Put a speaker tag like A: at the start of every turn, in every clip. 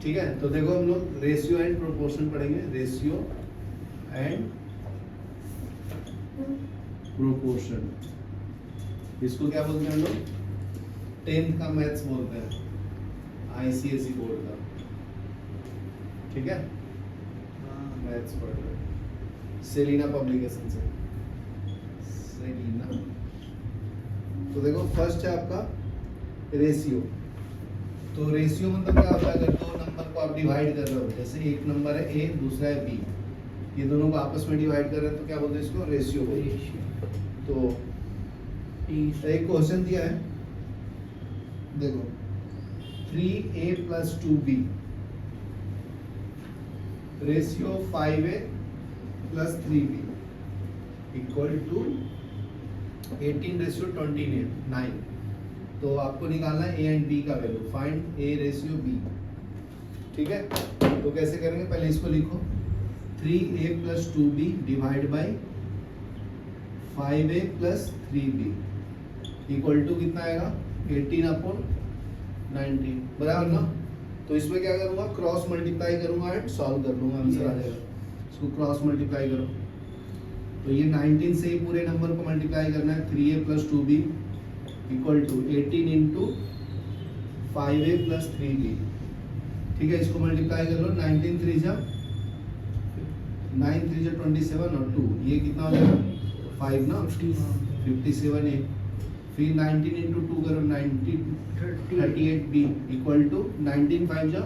A: ठीक है, तो देखो हम लोग रेशियो एंड प्रोपोर्शन पढ़ेंगे। रेशियो एंड प्रोपोर्शन, इसको क्या बोलते हैं हम लोग? 10th का मैथ्स बोलते हैं, आईसीएसई बोर्ड का। ठीक है, मैथ्स पढ़ रहे हैं सेलिना पब्लिकेशन से, सेलिना। तो देखो फर्स्ट है आपका रेशियो। तो रेशियो मतलब क्या होता है? अगर दो नंबर को आप डिवाइड कर रहे हो, जैसे एक नंबर है ए, दूसरा है बी, ये दोनों को आपस में डिवाइड कर रहे हैं तो क्या बोलते हैं इसको? रेशियो बोलते हैं। तो एक क्वेश्चन दिया है, देखो 3a + 2b ratio 5a + 3b equal to 18:29। तो आपको निकालना है ए एंड बी का value. Find A ratio B. ठीक है, तो कैसे करेंगे? पहले इसको लिखो, 3a + 2b divide by 5a + 3b equal to कितना आएगा? 18/19, बराबर ना? तो इसमें क्या करूंगा? क्रॉस मल्टीप्लाई करूंगा एंड सॉल्व कर लूंगा, आंसर आ जाएगा। इसको क्रॉस मल्टीप्लाई करो, तो ये 19 से ही पूरे नंबर को मल्टीप्लाई करना है। 3a + 2b equal to 18 × 5a + 3b। ठीक है, इसको मल्टीप्लाई कर लो। 19 3 जा 9 3 जा 27 और 2, ये कितना हो जाएगा? 5 ना, 57a। फिर 19 × 2 करो, 38b इक्वल टू 19 5 जा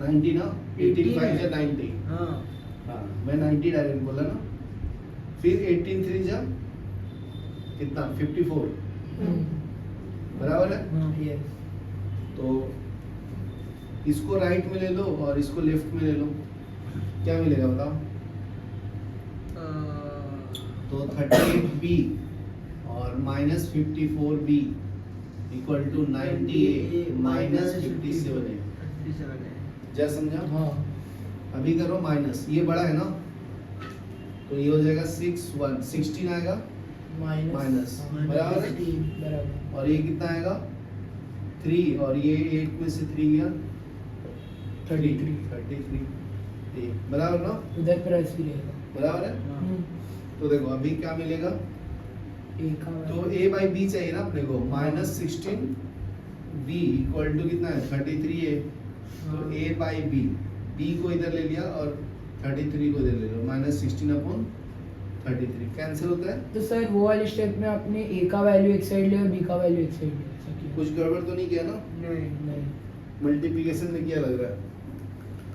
A: 90 ना, 18 5 जा 90। हाँ, मैं 90 डायरेक्ट बोला ना। फिर 18 3 जा कितना? 54, बराबर है? तो इसको राइट में ले लो और इसको लेफ्ट में ले लो, क्या मिलेगा बताओ? तो 38b और -54b equal to 90a - 57a। क्या समझा?
B: हाँ।
A: अभी करो माइनस, ये बड़ा है ना, तो ये हो जाएगा 16 आएगा माइनस, बराबर है? और ये कितना आएगा? 3, और ये 8 में से 3 गया 33, बराबर ना?
B: उधर प्लस भी रहेगा,
A: बराबर है? तो देखो अभी क्या मिलेगा? तो a बाई b चाहिए ना अपने को। -16b इक्वल टू कितना है? 33a। तो a बाई b, b को इधर ले लिया और 33 को इधर ले लो, -16/33 कैंसिल होता है।
B: तो सर वो वाले स्टेप में आपने a का वैल्यू एक साइड लिया और b का वैल्यू एक साइड लिया, ऐसा किया?
A: कुछ गड़बड़ तो नहीं किया ना?
B: नहीं।
A: मल्टीप्लिकेशन में किया लग रहा है।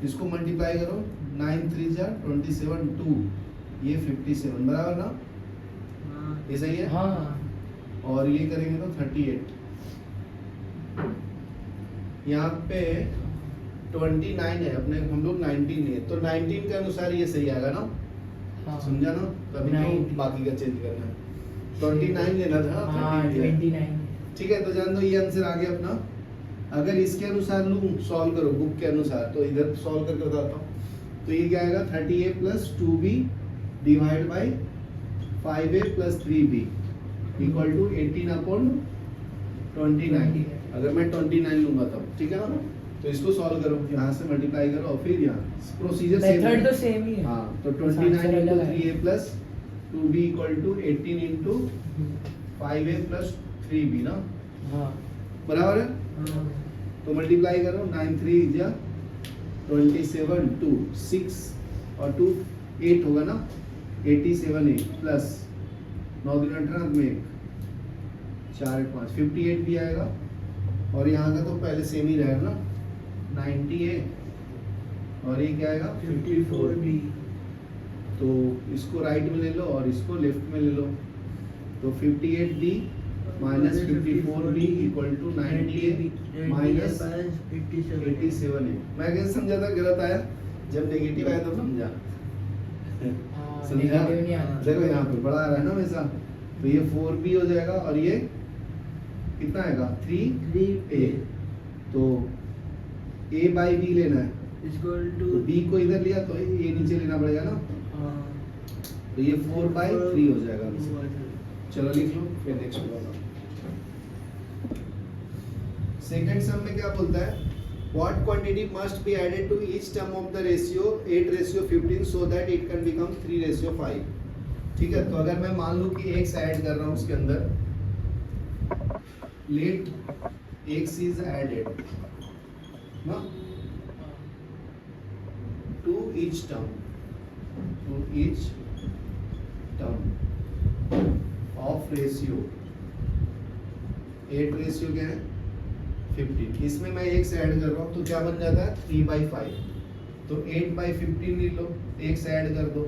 A: इसको मल्टीप्लाई करो, 9 3 जा 27 2, ये 57, बराबर ना? ये सही है?
B: हाँ।
A: और ये करेंगे तो 38। यहाँ पे 29 है अपने, हम लोग 19 है, तो 19 के अनुसार ये सही आएगा ना?
B: हाँ।
A: समझा ना? तभी तो बाकी का चेंज करना है। 29 लेना था।
B: हाँ, 29।
A: ठीक है, तो जान दो ये आंसर आ गया अपना। अगर इसके अनुसार लूँ, सॉल्व करो बुक के अनुसार, तो इधर सॉल्व करके बताता हूँ। तो ये क्या आएगा? 30a + 2b divide by 5a + 3b equal to 18/29। अगर मैं 29 लूंगा तब, ठीक है ना? तो इसको सॉल्व करो, यहाँ से मल्टीप्लाई करो और फिर यहाँ प्रोसीजर सेम है।
B: मेथड तो सेम ही है।
A: हाँ, तो 29 × 3a + 2b equal to 18 × 5a + 3b ना?
B: हाँ,
A: बराबर है? तो मल्टीप्लाई करो, 9 3 जा 27 2 6 और 2 8 होगा ना, 87a प्लस 9 × 18 में 4 5 58 भी आएगा। और यहाँ का तो पहले सेम ही रहेगा ना, 90a और ये क्या आएगा? 54b। तो इसको राइट में ले लो और इसको लेफ्ट में ले लो, तो 58b - 54b equal to 90a - 87a। मैं कैसे समझा था? गलत आया, जब नेगेटिव आया तो समझा। समझा? देखो यहाँ पे बड़ा आ रहा है ना हमेशा, तो ये 4b हो जाएगा और ये कितना आएगा? 3a। तो a बाई b लेना है, तो b को इधर लिया तो a नीचे लेना पड़ेगा ना, तो ये 4/3 हो जाएगा। चलो लिख लो, फिर नेक्स्ट बताओ। सेकंड सम में क्या बोलता है? What quantity must be added to each term of the ratio 8:15 so that it can become 3:5? ठीक है, तो अगर मैं मान लूं कि x ऐड कर रहा हूं उसके अंदर, let x is added ना to each term of ratio 8 ratio क्या है 15, इसमें मैं x ऐड कर रहा हूँ तो क्या बन जाता है 3/5, तो 8/15 ले लो, x ऐड कर दो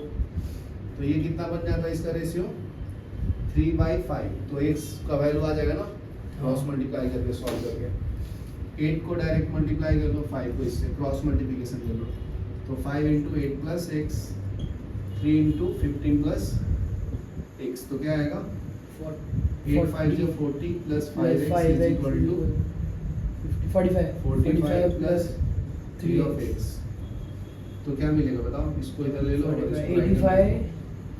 A: तो ये कितना बन जाता है इसका रेशियो 3/5, तो x का वैल्यू आ जाएगा ना, क्रॉस मल्टीप्लाई करके सॉल्व करके 8 को डायरेक्ट मल्टीप्लाई कर लो 5 को इससे क्रॉस मल्टीप्लिकेशन कर लो, तो 5 × 8 + x 3 × 15 + x, तो क्या आएगा 8 5 जो 40 + 5x is equal to 45 + 3 of x, तो क्या मिलेगा बताओ, इसको इधर ले लो और इसको
B: 85,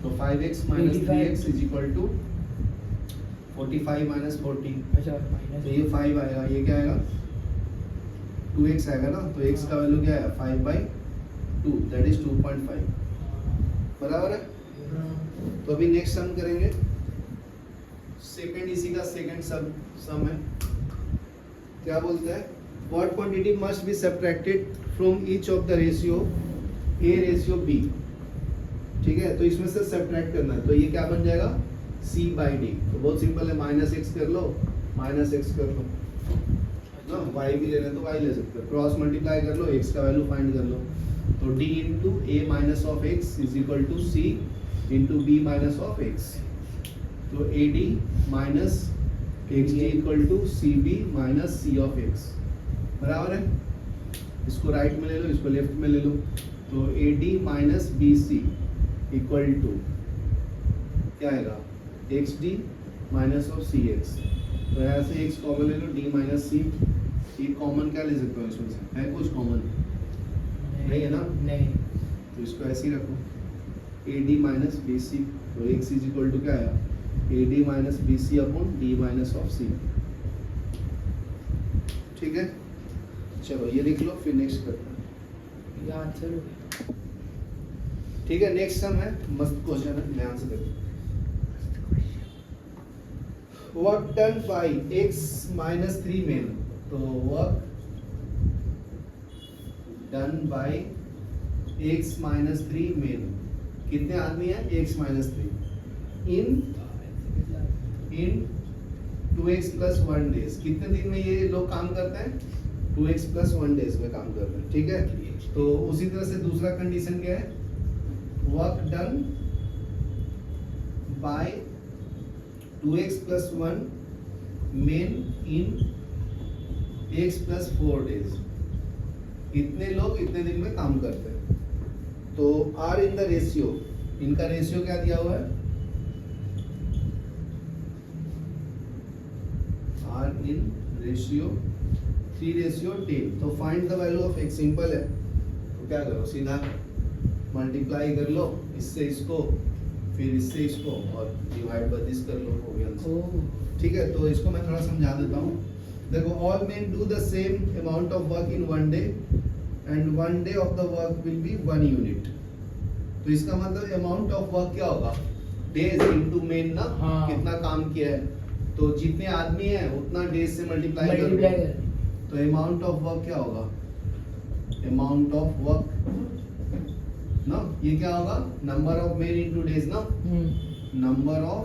A: तो 5x - 3x is equal to 45 - 40,
B: अच्छा
A: तो ये 5 आएगा, ये क्या आएगा 2x आएगा ना, तो x का वैल्यू क्या है 5/2 दैट इज 2.5, बराबर है। तो अभी नेक्स्ट सम करेंगे, सेकंड इसी का सेकंड सम है, क्या बोलता है what quantity must be subtracted from each of the ratio a:b, ठीक है, तो इसमें से सब्ट्रैक्ट करना है, तो ये क्या बन जाएगा c/d, तो बहुत सिंपल है, -x कर लो -x कर लो ना, y भी ले रहे हैं तो y ले सकते हो, क्रॉस मल्टीप्लाई कर लो, x का वैल्यू फाइंड कर लो, तो d × a - x is equal to c × b - x, तो ad - xd equal to cb - c of x, बराबर है, इसको राइट में ले लो, इसको लेफ्ट में ले लो, तो ad - bc इक्वल टू क्या आएगा xd - cx, तो यहाँ से x कॉमन ले लो, d - c, ये कॉमन क्या ले सकते हो इसमें से, है कुछ कॉमन नहीं है ना,
B: नहीं,
A: तो इसको ऐसे ही रखो ad - bc, तो x इज इक्वल टू क्या आया ad - bc upon d - c, ठीक है, चलो ये लिख लो, फिर नेक्स्ट करते हैं,
B: ये आंसर हो गया।
A: ठीक है, नेक्स्ट सम है, मस्त क्वेश्चन है, ध्यान से देखो, work done by x - 3 men, तो work done by x - 3 men, कितने आदमी हैं x - 3 इन 2x + 1 डेज, कितने दिन में ये लोग काम करते हैं 2x + 1 डेज में काम कर रहे हैं, ठीक है, तो उसी तरह से दूसरा कंडीशन क्या है work done bye 2x + 1 main इन x + 4 डेज, इतने लोग इतने दिन में काम करते हैं, तो R इन द रेशियो, इनका रेशियो क्या दिया हुआ है R इन रेशियो 3:10, तो find the value of x, simple है, तो क्या करो सीधा मल्टीप्लाई कर लो, इससे इसको फिर इससे इसको और डिवाइड बाय दिस कर लो, हो गया आंसर, ठीक है, तो इसको मैं थोड़ा समझा देता हूँ, देखो all main do the same amount of work in 1 day and 1 day of the work will be 1 unit, तो इसका मतलब अमाउंट ऑफ वर्क क्या होगा डेज इनटू मेन ना,
B: हाँ।
A: कितना काम किया है, तो जितने आदमी हैं उतना डेज से मल्टीप्लाई कर, तो अमाउंट ऑफ वर्क क्या होगा अमाउंट ऑफ वर्क ना, ये क्या होगा number of men into days ना, number of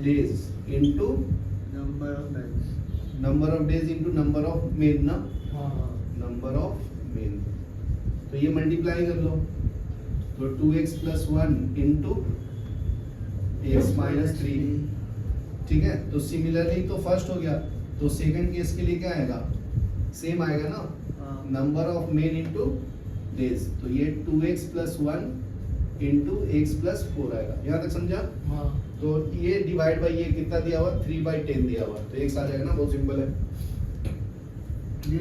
A: days into number of days into number of men ना, नंबर ऑफ मेन, तो ये मल्टीप्लाई कर लो, तो 2x + 1 इनटू x - 3, ठीक है, तो सिमिलरली तो फर्स्ट हो गया, तो सेकंड केस के लिए क्या आएगा सेम आएगा ना, number of men into days, तो ये 2x + 1 इनटू x + 4 आएगा, यहाँ तक समझा, तो ये डिवाइड बाय ये कितना दिया हुआ 3/10 दिया हुआ, तो x आ जाएगा ना, बहुत सिंपल है,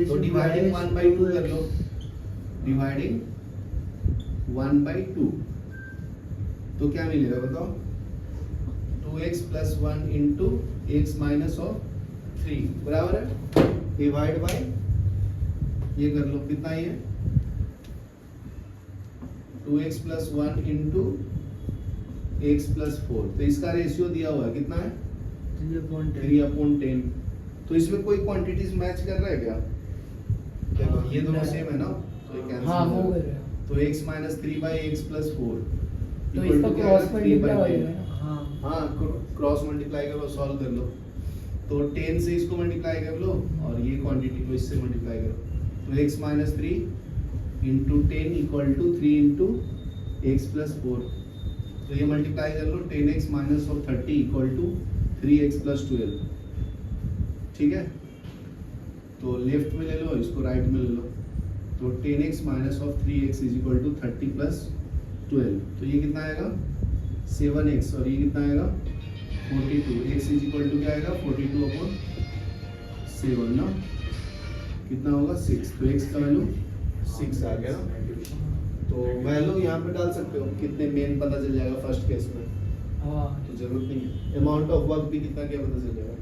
A: तो डिवाइडिंग 1/2 कर लो, डिवाइडिंग 1/2, तो क्या मिलेगा बताओ 2x + 1 इनटू x - 3 बराबर है डिवाइड बाय ये कर लो, कितना ये 2x plus 1 into x plus 4। तो इसका रेशियो दिया हुआ है, कितना है 3/10। तो इसमें कोई क्वांटिटीज मैच कर रहा है क्या? देखो ये दोनों सेम है ना, तो ये कैंसिल
B: हाँ
A: हो
B: वो
A: जाएगा।
B: कर रहे हैं।
A: तो x माइनस 3/x प्लस 4
B: तो इसका क्रॉस मल्टीप्लाई हो जाएगा ना।
A: हाँ क्रॉस मल्टीप्लाई करो, सॉल्व कर लो। तो 10 से इसको मल्टीप्लाई कर लो और ये क्वांटिटी को इससे मल्टीप्लाई करो। तो x minus 3 into 10 equal to 3 into X plus 4। तो ये मल्टीप्लाई कर लो, 10x minus of 30 equal to 3x plus 12। ठीक है, तो लेफ्ट में ले लो, इसको राइट में ले लो। तो 10x minus of 3x is equal to 30 plus 12। तो ये कितना आएगा 7x और ये कितना आएगा 42। x इज इक्वल टू क्या आएगा 42/7 ना, कितना होगा 6। तो x का वैल्यू 6 आ गया। तो वैल्यू यहाँ पे डाल सकते हो, कितने मेन पता चल जाएगा फर्स्ट केस में।
B: हाँ
A: तो जरूरत नहीं है, अमाउंट ऑफ वर्क भी कितना क्या पता चल जाएगा।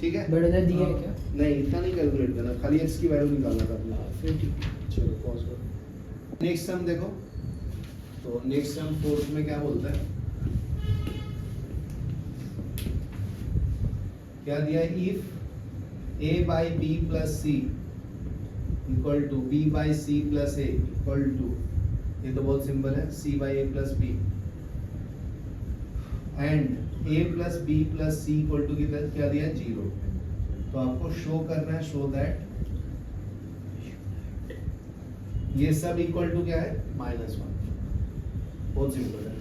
A: ठीक है,
B: बड़ा दिया है क्या?
A: नहीं इतना नहीं कैलकुलेट करना, खाली x की वैल्यू निकालना था अपने।
B: फिर ठीक है।
A: चलो पॉज करो। नेक्स्ट सम देखो, तो नेक्स्ट सम फोर्थ में क्या बोलता है, क्या दिया है, if a by b plus c equal to b by c plus a equal to, ये तो बहुत सिंपल है, c by a plus b and a plus b plus c equal to क्या दिया है 0। तो आपको शो करना है, शो दैट ये सब इक्वल टू क्या है -1। बहुत सिंपल है,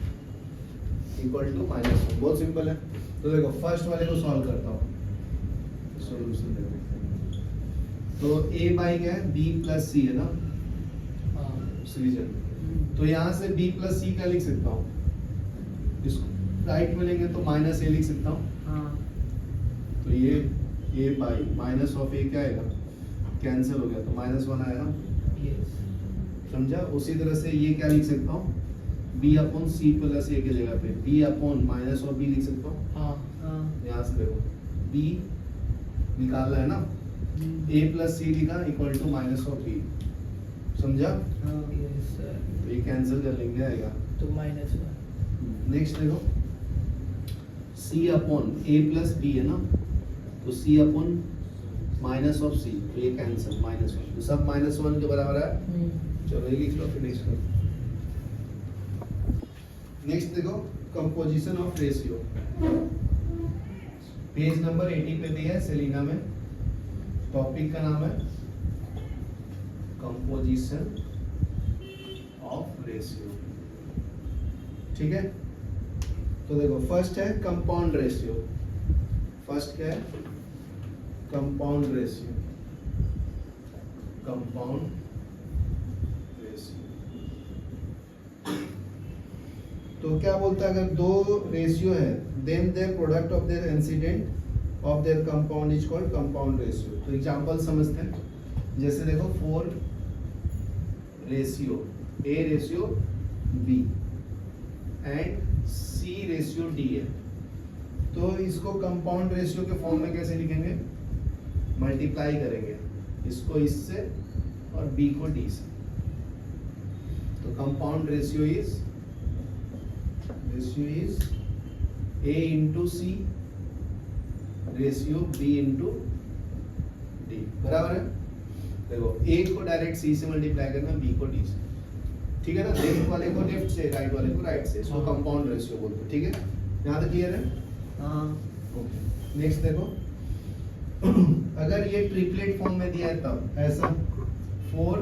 A: इक्वल टू -1, बहुत सिंपल है। तो देखो फर्स्ट वाले को सॉल्व करता हूँ, सॉल्यूशन देखो। तो a बाई क्या है b प्लस c है ना, सीरीजन। तो यहाँ से b प्लस c क्या लिख सकता हूँ, इसको राइट में लेंगे तो माइनस a लिख सकता हूँ। तो ये a by minus of a क्या आएगा, कैंसिल हो गया तो -1 आएगा, समझा। उसी तरह से ये क्या लिख सकता हूँ, b upon c plus a की जगह पे b upon minus of b लिख सकता हूँ। यहाँ से देखो b निकालना है ना, a प्लस c लिखा equal to minus of b, समझा। तो ये कैंसिल कर लेंगे, आएगा
B: तो -1।
A: नेक्स्ट देखो c upon a plus b है ना, तो c upon minus of c, तो ये कैंसिल माइनस ऑफ, तो सब -1 के बराबर है। चलो ये लिख लो, फिर नेक्स्ट करो। नेक्स्ट देखो composition of ratio, page number 80 पे दिया है सेलिना में। टॉपिक का नाम है कंपोजिशन ऑफ रेशियो। ठीक है, तो देखो फर्स्ट है कंपाउंड रेशियो। फर्स्ट क्या है, कंपाउंड रेशियो। कंपाउंड रेशियो तो क्या बोलता है, अगर दो रेशियो है then their product of their incident of their compound is called compound ratio. तो एग्जांपल समझते हैं, जैसे देखो 4 ratio A ratio B and C ratio D है। तो इसको कंपाउंड रेशियो के फॉर्म में कैसे लिखेंगे, मल्टीप्लाई करेंगे इसको इससे और B को D से। तो compound ratio is A into C ratio B into D, बराबर है। देखो A को डायरेक्ट C से मल्टीप्लाई करना, B को D से, ठीक है ना। लेफ्ट वाले को लेफ्ट से, राइट वाले को राइट से, इसको कंपाउंड रेशियो बोलते हैं। ठीक है, यहाँ तक क्लियर है। ओके, नेक्स्ट देखो अगर ये ट्रिपलेट फॉर्म में दिया है तब ऐसा 4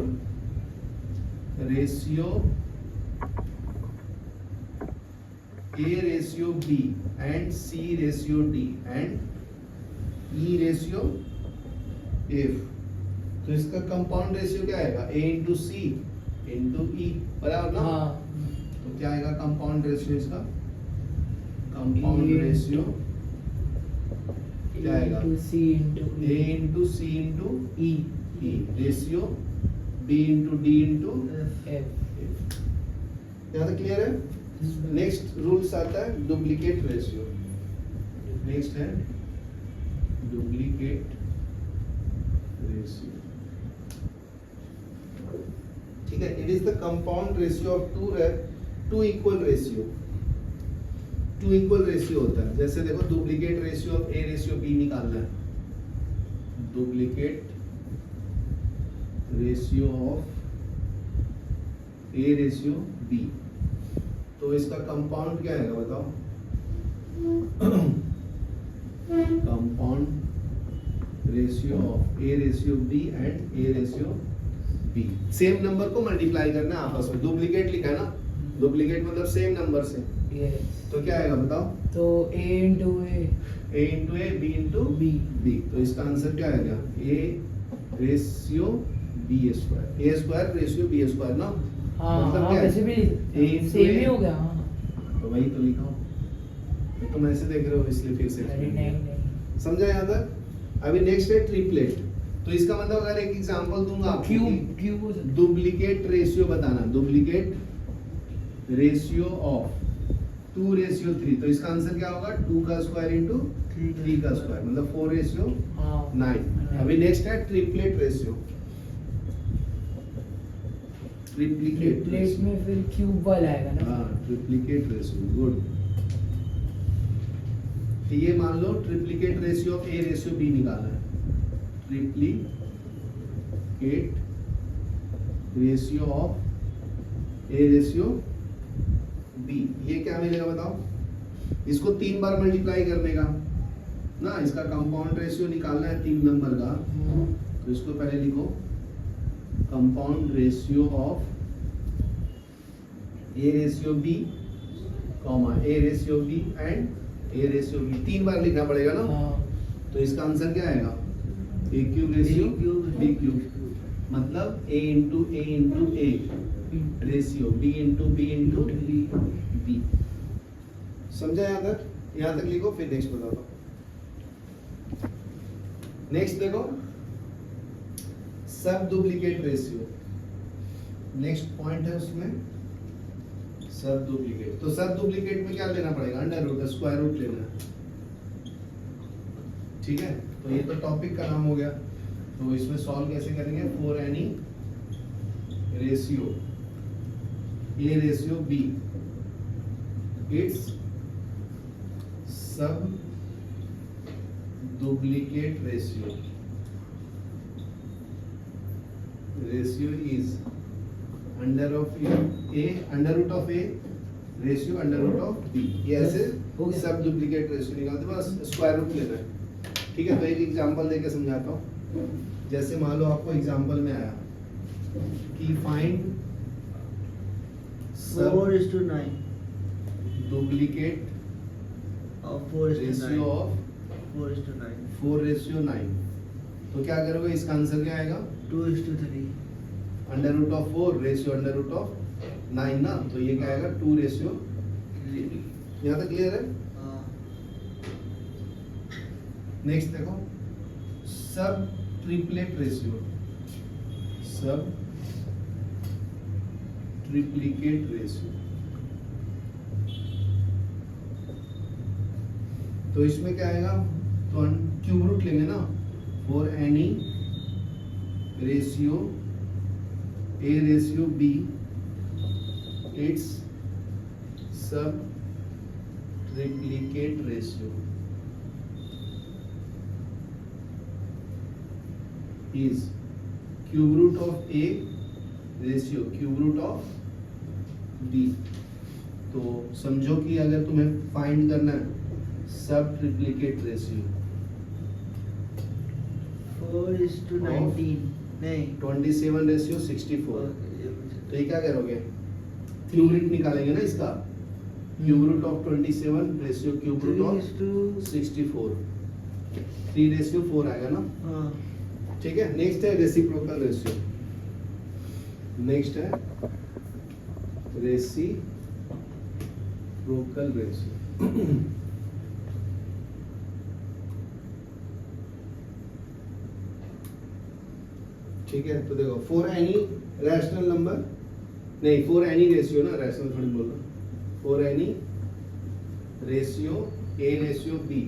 A: ratio A ratio B and C ratio D and E ratio F। तो इसका कंपाउंड रेशियो क्या आएगा, A into C into E, बराबर ना। तो क्या आएगा कंपाउंड रेशियो इसका, कंपाउंड रेशियो क्या आएगा, A into C into E ratio B into D into F। यहाँ तक क्लियर है। नेक्स्ट रूल्स आता है डुप्लीकेट रेशियो। नेक्स्ट है duplicate ratio. It is the compound ratio of to equal ratio. Two equal ratio होता है, जैसे देखो duplicate ratio of A ratio B निकालना है, duplicate ratio of A ratio B, तो इसका कंपाउंड क्या आएगा बताओ? Compound ratio of A ratio B and A ratio B, same number को मल्टीप्लाई करना है आपस में, डुप्लीकेट लिखा है ना, डुप्लीकेट मतलब सेम नंबर से,
B: यस।
A: तो क्या आएगा बताओ?
B: तो a into A,
A: a into A, b into
B: B,
A: b, तो इसका आंसर क्या आएगा? a ratio b square, a square ratio b square ना,
B: हाँ
A: मतलब
B: हाँ
A: क्या है?
B: वैसे भी
A: A into
B: सेम
A: A।
B: ही हो गया। हाँ
A: तो वही तो लिखा हूँ, तुम ऐसे देख रहे हो इसलिए फिर से
B: अरे नहीं
A: समझा यहाँ तक? अभी नेक्स्ट है ट्रिपलेट, तो इसका मतलब अगर एक एग्जांपल दूंगा आपको,
B: क्यूब क्यूब हो सकता है।
A: डुप्लीकेट रेशियो बताना, डुप्लीकेट रेशियो ऑफ 2 रेशियो 3, तो इसका आंसर क्या होगा? 2 का स्क्वायर इंटू 3 का स्क्वायर, मतलब 4 रेशियो
B: हाँ
A: 9। अभी नेक्स्ट है ट्रिपलेट रेशियो, ट्रिप्लिकेट
B: प्लेट में फिर क्यूब वाला आएगा ना।
A: हाँ ट्रिप्लिकेट रेशियो, गुड। तो ये मान लो triplicate ratio of A ratio B निकालना है, triplicate ratio of A ratio B, ये क्या मिलेगा बताओ? इसको 3 बार मल्टीप्लाई करने का ना, इसका कंपाउंड रेशियो निकालना है 3 नंबर का, तो इसको पहले लिखो compound ratio of A ratio B comma A ratio B and A ratio B, 3 बार लिखना पड़ेगा ना,
B: हाँ
A: तो इसका आंसर क्या आएगा? A cube ratio B cube, मतलब A into A ratio B into B. समझा यहाँ तक? यहाँ तक लिखो, फिर नेक्स्ट बताता हूँ। नेक्स्ट देखो सब डुप्लीकेट रेशियो, नेक्स्ट पॉइंट है उसमें सब डुप्लीकेट। तो सब डुप्लीकेट में क्या लेना पड़ेगा? अंडर रूट, स्क्वायर रूट लेना है, ठीक है? तो ये तो टॉपिक का नाम हो गया, तो इसमें सॉल्व कैसे करेंगे? For any ratio A ratio B it's sub duplicate ratio is under root of a ratio under root of B, ये ऐसे
B: हो गया।
A: सब डुप्लीकेट रेशियो निकालते हैं, बस स्क्वायर रूट लेना है, ठीक है? तो एक एग्जांपल देके समझाता हूँ। जैसे मान लो आपको एग्जांपल में आया कि फाइंड सब
C: 4:9
A: duplicate
C: of
A: ratio
C: 4:9
A: of
C: 4:9
A: 4 ratio 9, तो क्या करोगे? इसका आंसर क्या आएगा?
C: 2:3
A: under root of 4 ratio under root of 9 ना, तो ये क्या आएगा? 2 रेशियो। यहाँ तक क्लियर है? नेक्स्ट देखो sub triplet ratio, sub triplicate ratio, तो इसमें क्या आएगा? तो क्यूब रूट लेंगे ना, for any ratio A ratio B it's sub triplicate ratio is cube root of A ratio cube root of B। तो समझो कि अगर तुम्हें फाइंड करना है सब ट्रिप्लिकेट रेशियो
C: 4:19 नहीं
A: 27 रेशियो 64, तो ये क्या करोगे? क्यूब रूट निकालेंगे ना इसका, cube root of 27 ratio cube root of 64, 3 ratio 4 आएगा ना,
C: हाँ
A: ठीक है? नेक्स्ट है रेसिप्रोकल रेशियो, नेक्स्ट है रेसिप्रोकल रेशियो। ठीक है, तो देखो फॉर एनी रैशनल नंबर, नहीं फॉर एनी रेशियो ना, रैशनल थोड़ी बोल रहा, for any ratio A ratio B,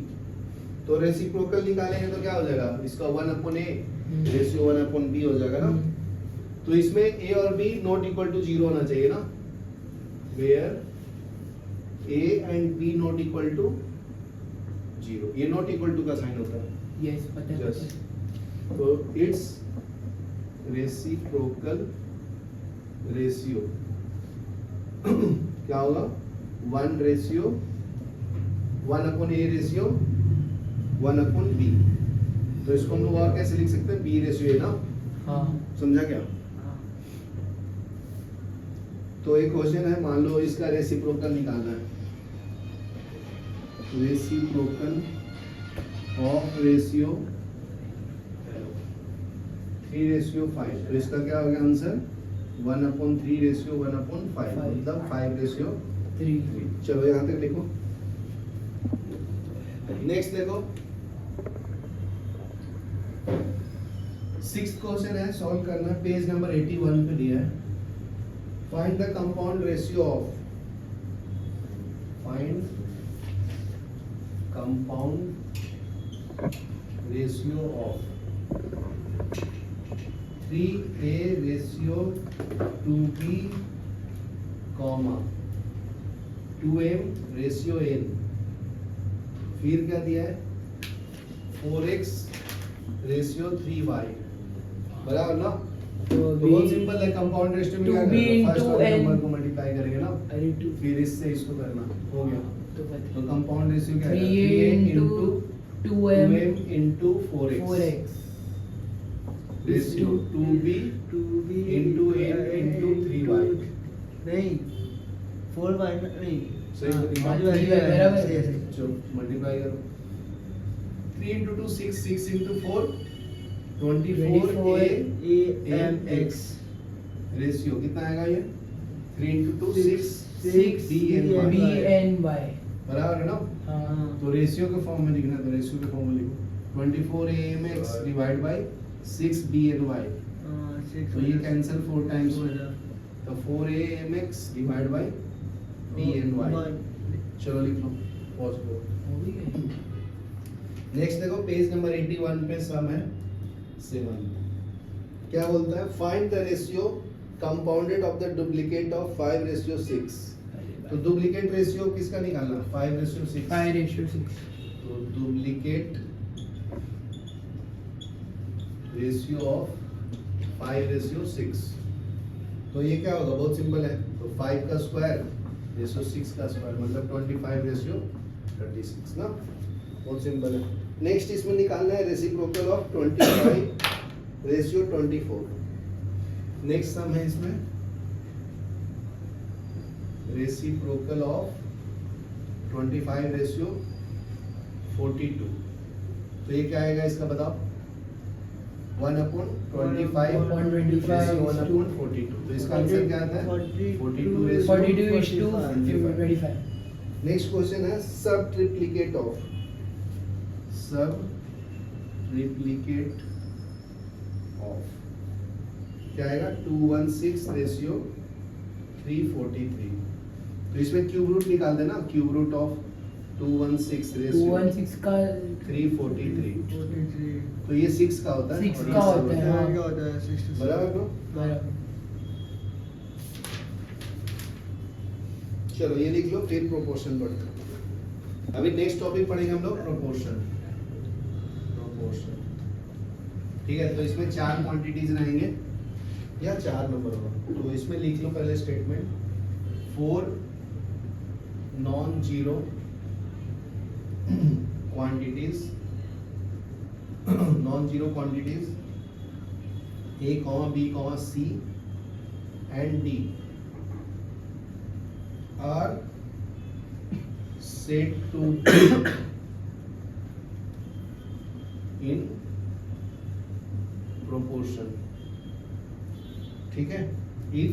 A: तो रेसिप्रोकल निकालेंगे तो क्या हो जाएगा? इसका 1/a रेशियो 1/b हो जाएगा ना, तो इसमें ए और बी नॉट इक्वल टू 0 होना चाहिए ना, where A and B not equal to 0। ये नॉट इक्वल टू का साइन होता है,
B: यस पता है
A: Yes.
B: पता है।
A: तो इट्स रेसिप्रोकल रेशियो क्या होगा, 1 ratio 1 upon A ratio 1 upon B. तो इसको हम लोग और कैसे लिख सकते हैं, बी रेशियो है ना,
B: हाँ
A: समझा क्या?
C: हाँ।
A: तो एक क्वेश्चन है, मान लो इसका रेसिप्रोकल निकालना है, रेसिप्रोकल ऑफ रेशियो 3:5। तो इसका क्या हो गया आंसर, 1/3 रेशियो 1/5,
B: Five.
A: मतलब 5:3।
B: 3
A: चलो यहाँ तक लिखो। नेक्स्ट देखो, 6th क्वेश्चन है, सॉल्व करना है, पेज नंबर 81 पे दिया है। Find the compound ratio of, find compound ratio of 3a ratio 2b, 2m ratio n। फिर क्या दिया है, 4x रेशियो 3y, बराबर ना?
B: तो
A: तो बहुत सिंपल है, कंपाउंड रेशियो में क्या
B: 2b
A: करेंगे, फर्स्ट
B: into
A: वाले
B: n।
A: नंबर को मल्टीप्लाई करेंगे ना,
B: अरे 2
A: फिर इससे इसको करना, हो गया।
B: तो पता
A: तो
B: है
A: कंपाउंड रेशियो क्या है,
B: 3a
A: 3a
B: into
A: into
B: 2m
A: 2m into 4x
B: 4x
A: ratio 2b
C: 2b
A: into n into 3y।
C: नहीं 4y नहीं
A: सही
C: हाँ,
A: बोली।
C: हाँ,
B: 3y
C: सही है,
B: बराबर।
C: सही है, सही है।
A: जो मल्टीप्लाई करो, 3 into 2 6, 6 into 4 24
C: AMX
A: रेशियो कितना आएगा ये, 3 into 2 6
C: 6
A: D and
B: b
A: y,
B: and y
A: बराबर है ना?
B: हाँ
A: तो रेशियो के फॉर्म में लिखना है, तो रेशियो के फॉर्म में लिखो 24 AMX divide by 6 B and y। तो ये कैंसिल 4 टाइम्स हो जाए, तो 4 AMX divide by B and y। चलो लिख लो, पॉज करो।
B: हो भी गया।
A: नेक्स्ट देखो, पेज नंबर 81 पे सम है 7। क्या बोलता है, find the ratio compounded of the duplicate of 5:6। तो डुप्लीकेट रेशियो किसका निकालना, 5:6।
B: 5:6
A: तो डुप्लीकेट रेशियो ऑफ 5:6। तो ये क्या होगा, बहुत सिंपल है, तो 5 का स्क्वायर रेशियो 6 का स्क्वायर, मतलब 25:36 ना, बहुत सिंपल है। नेक्स्ट इसमें निकालना है रेसिप्रोकल ऑफ 25:24। नेक्स्ट सम है इसमें, रेसिप्रोकल ऑफ 25:42। तो ये क्या आएगा इसका बताओ, 1/25
B: 1/25
A: 1/42। तो इसका आंसर क्या आता है, 42 रेशियो
B: 42:25।
A: नेक्स्ट क्वेश्चन है, सब ट्रिप्लिकेट ऑफ क्या आएगा, 216 रेशियो 343। तो इसमें क्यूब रूट निकाल देना, क्यूब रूट ऑफ 216 रेशियो
B: 216 का
A: 343। तो ये 6 का होता है,
B: 6
A: और
B: का
A: ये
B: होता है,
A: 7
B: हाँ।
A: बराबर ना?
B: बराबर।
A: चलो ये लिख लो, फिर प्रोपोर्शन पढ़ते हैं। अभी नेक्स्ट टॉपिक पढ़ेंगे हम लोग, प्रोपोर्शन। ठीक है, तो इसमें 4 क्वांटिटीज रहेंगे या 4 नंबर होगा। तो इसमें लिख लो पहले statement, 4 non zero quantities A, B, C and D are said to be in proportion। ठीक है, if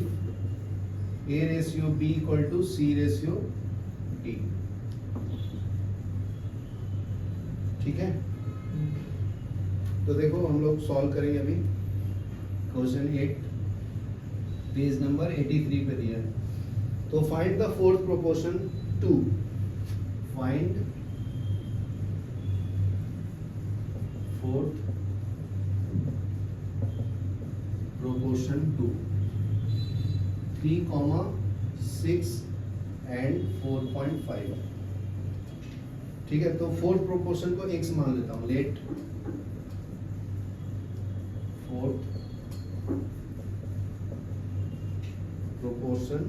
A: A ratio B equal to C ratio D। ठीक है, तो देखो हम लोग सॉल्व करेंगे अभी क्वेश्चन 8, पेज नंबर 83 पे दिया है। तो find the fourth proportion 2। Find fourth proportion 2, 3, 6 and 4.5। ठीक है, तो 4 प्रोपोर्शन को x मान लेता हूँ। लेट 4th प्रोपोर्शन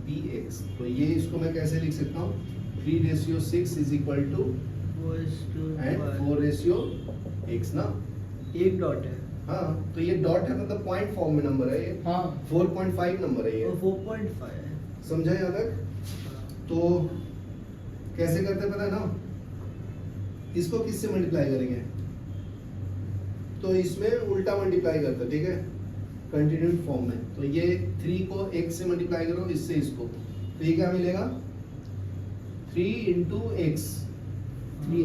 A: bx, तो ये इसको मैं कैसे लिख सकता हूँ? 3:6 is equal to
C: 4:5
A: and 4:x ना।
C: एक डॉट है
A: हाँ, तो ये डॉट है मतलब पॉइंट फॉर्म में नंबर है ये।
B: हाँ
A: 4.5 नंबर है ये।
C: और 4.5 है।
A: समझा यहाँ तक? तो कैसे करते हैं पता है ना? इसको किससे मल्टीप्लाई करेंगे? तो इसमें उल्टा मल्टीप्लाई करते हैं, ठीक है, कंटिन्यूड फॉर्म में। तो ये 3 को x से मल्टीप्लाई करो, इससे इसको, तो ये क्या मिलेगा? 3 into x
B: ये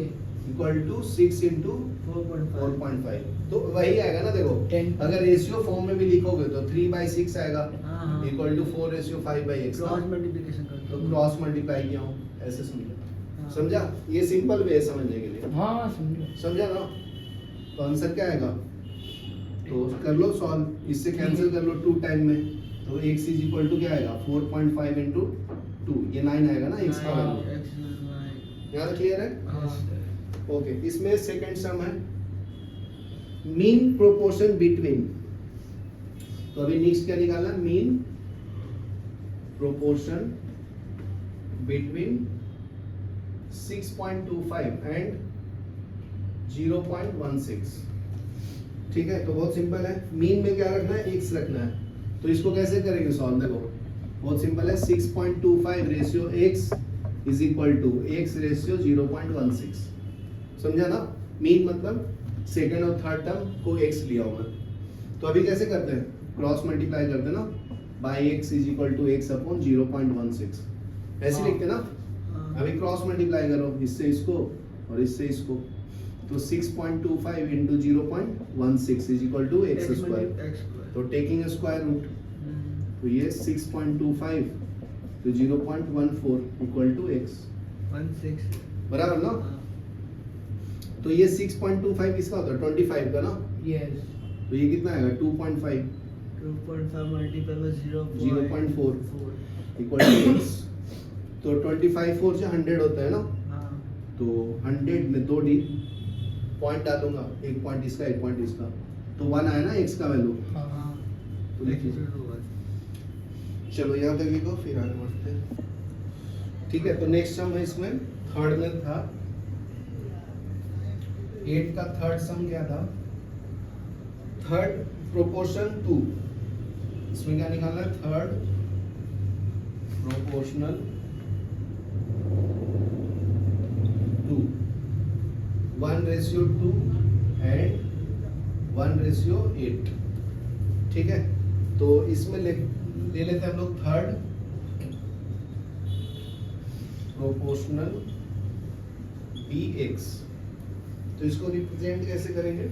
A: इक्वल टू 6 into
C: 4.5
A: 4.5, तो वही आएगा ना। देखो
B: 10।
A: अगर रेशियो फॉर्म में भी लिखोगे तो 3/6 आएगा
C: हाँ
A: equal to 4:5/x।
C: Cross multiplication करते
A: तो
C: हो।
A: क्रॉस मल्टीप्लाई किया हूँ, ऐसे समझो।
C: हाँ।
A: समझा? ये सिंपल वे है समझने के लिए।
B: हाँ समझो।
A: समझा ना? तो आंसर क्या आएगा? तो कर लो सॉल्व, इससे कैंसिल कर लो 2 टाइम में, तो x इज इक्वल टू क्या आएगा? 4.5 into 2, ये 9 आएगा ना x का वैल्यू। यहाँ तक क्लियर है? ओके, इसमें सेकंड सम है मीन प्रोपोर्शन बिटवीन। तो अभी नेक्स्ट क्या निकालना है? Mean proportion between 6.25 and 0.16। ठीक है, तो बहुत सिंपल है। मीन में क्या रखना है? x रखना है। तो इसको कैसे करेंगे सॉल्व? देखो बहुत सिंपल है। 6.25 ratio x is equal to x ratio 0.16। समझा ना? मीन मतलब सेकंड और थर्ड टर्म को x लिया हुआ है। तो अभी कैसे करते हैं? क्रॉस मल्टीप्लाई करते हैं ना, by x is equal to x upon 0.16, ऐसे
B: हाँ।
A: लिखते हैं ना। अभी क्रॉस मल्टीप्लाई करो, इससे इसको और इससे इसको, तो 6.25 into 0.16 is equal to x square. तो टेकिंग ए स्क्वायर रूट, तो ये 6.25 तो 0.14 इक्वल टू x,
C: 16
A: बराबर ना? तो ये 6.25 किसका होता है? 25 का ना।
B: यस
A: तो ये कितना आएगा? 2.5
C: 2.5 मल्टीपल में
A: 0.4 इक्वल टू x। तो 25 4 से 100 होता है ना।
C: हाँ
A: तो 100 में 2 पॉइंट डालूंगा, एक पॉइंट इसका एक पॉइंट इसका, तो 1 आया ना x का वैल्यू।
B: हाँ
A: तो लिखिए, चलो यहाँ तक लिखो फिर आगे बढ़ते हैं। ठीक है, तो नेक्स्ट सम है इसमें, थर्ड में था 8 का थर्ड सम क्या था? थर्ड प्रोपोर्शन 2, इसमें क्या निकालना है? Third proportional 2, 1:2 and 1:8। ठीक है, तो इसमें ले लेते हैं हम लोग थर्ड प्रोपोर्शनल bx। तो इसको रिप्रेजेंट कैसे करेंगे?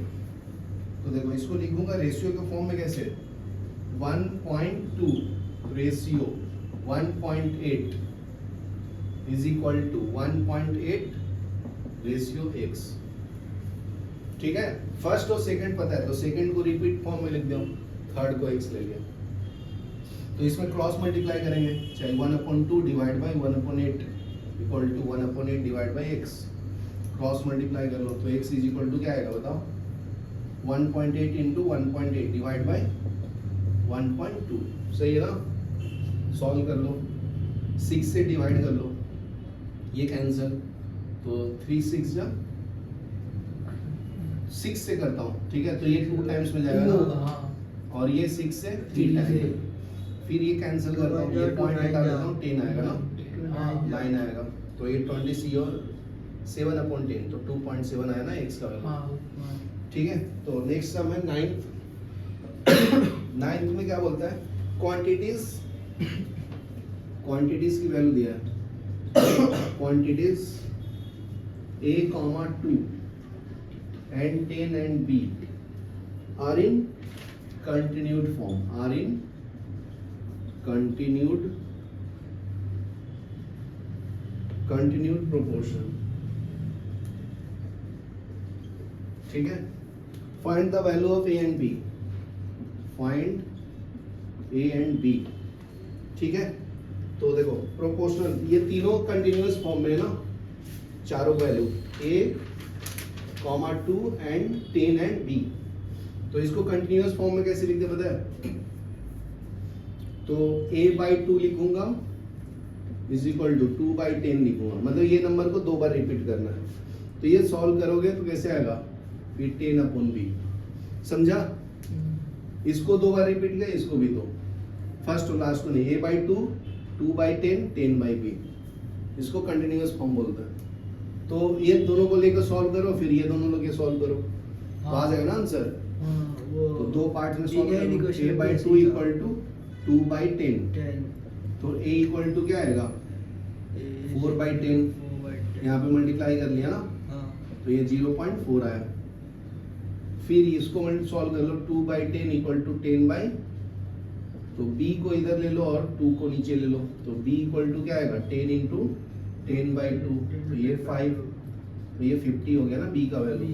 A: तो देखो इसको लिखूंगा रेशियो के फॉर्म में कैसे? 1.2 ratio 1.8 is equal to 1.8 ratio x। ठीक है, फर्स्ट और सेकंड पता है, तो सेकंड को रिपीट फॉर्म में लिख दो, थर्ड को x ले लिया। तो इसमें क्रॉस मल्टीप्लाई करेंगे, चाहे 1/2 divide by 1/8 equal to 1/8 divide by x। Cross multiply कर लो, तो x इज इक्वल टू क्या आएगा बताओ? 1.8 इंटू 1.8 डिवाइड बाई 1.2। सही है ना? सॉल्व कर लो, 6 से डिवाइड कर लो, ये कैंसिल, तो 3 6 जा 6 से करता हूँ। ठीक है, तो ये 2 टाइम्स में जाएगा ना,
B: हाँ
A: और ये 6 से 3 टाइम्स, फिर ये कैंसिल करता हूँ, ये पॉइंट हटा देता हूँ, 10 आएगा ना, 9 आएगा, तो ये 20 और 7/10, तो 2.7 आया ना x का वैल्यू।
B: हाँ
A: ठीक है, तो नेक्स्ट सम है 9th। 9th में क्या बोलता है? क्वांटिटीज की वैल्यू दिया है। Quantities a, 2 and 10 and b are in continued form, are in continued proportion। ठीक है, find the value of a and b। Find A and B, ठीक है। तो देखो प्रोपोर्शनल, ये तीनों कंटिन्यूअस फॉर्म में है ना, चारों value a, 2 and 10 and b। तो इसको कंटिन्यूअस फॉर्म में कैसे लिखते पता है? तो a/2 लिखूंगा इज इक्वल टू 2/10 लिखूंगा, मतलब ये नंबर को 2 बार रिपीट करना है। तो ये सॉल्व करोगे तो कैसे आएगा? फिर 10/b, समझा? इसको 2 बार रिपीट किया, इसको भी 2, फर्स्ट और लास्ट को नहीं। a/2, 2/10, 10/b, इसको कंटिन्यूअस फॉर्म बोलते हैं। तो ये दोनों को लेकर सॉल्व करो, फिर ये दोनों लेके सॉल्व करो, तो आ जाएगा ना आंसर। तो 2 पार्ट में सॉल्व करो। a/2 इक्वल टू 2/10,
C: 10
A: तो a इक्वल टू क्या आएगा? 4/10, यहाँ पे मल्टीप्लाई कर लिया ना, तो ये 0.4 आया। फिर इसको सॉल्व कर लो, 2/10 इक्वल टू 10/, तो b को इधर ले लो और 2 को नीचे ले लो, तो b इक्वल टू क्या आएगा? 10 इंटू 10/2, तो ये 5, तो ये 50 हो गया ना b का वैल्यू,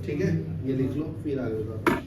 A: ठीक है। ये लिख लो, फिर आगे बताओ।